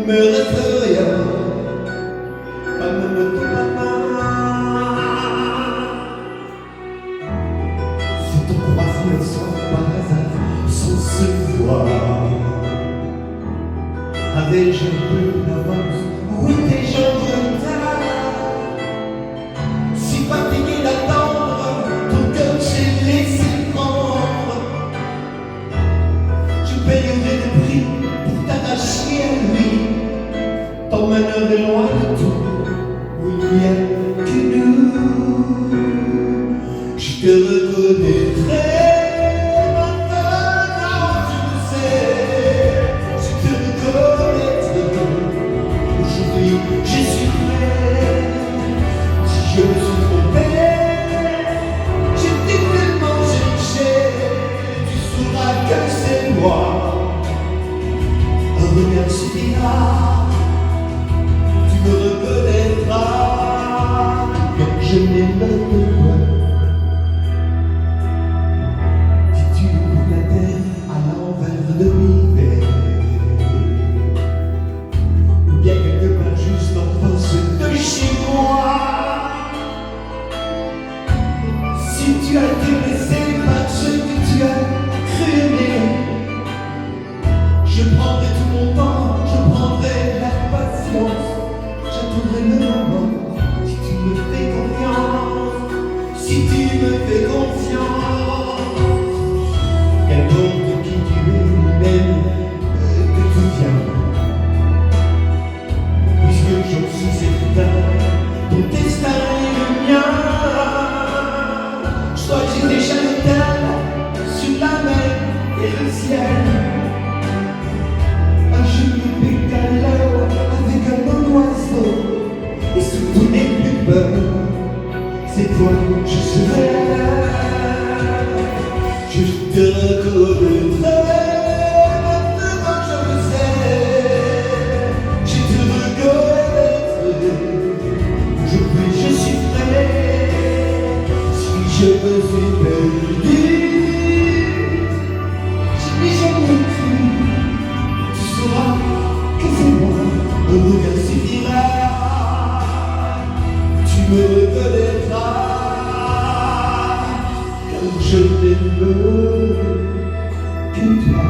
me reste rien, pas même ton papa. Si ton croisé un soir par hasard, sans se voir, avais-je un peu d'avance ou étais-je en retard? Si fatigué d'attendre, ton cœur j'ai laissé prendre, je payerai le prix pour t'arracher à lui. T'emmènerai loin de tout où il n'y a que nous. Je te reconnaîtrai maintenant, tu le sais. Je te reconnaîtrai. Aujourd'hui, je suis prêt. Si je me suis trompé, je t'ai tellement cherché, tu sauras que c'est moi. Un regard suffira, tu me reconnaîtras comme je n'ai pas de toi. Si tu ouvres la terre à l'envers de l'hiver, ou bien quelque part juste en face de chez moi, si tu as été blessé par ce que tu as cru aimer, je prendrai tout mon temps, je prendrai la patience, j'attendrai le moment. Si tu me fais confiance, si tu me fais confiance, qu'importe qui tu es, même que tout vient, puisque j'en suis certain, ton destin est le mien. Soit j'ai déjà l'éternel sur la mer et le ciel. Je me pétale avec un bon oiseau, et surtout n'aie plus peur, c'est toi je serai là. Je te reconnaîtrai, maintenant je le sais. Je te reconnaîtrai, aujourd'hui je suis prêt. Si je me suis perdu, je n'ai jamais cru, tu sauras que c'est moi. Un regard suffira, tu me reconnaîtras, car je n'aime que toi.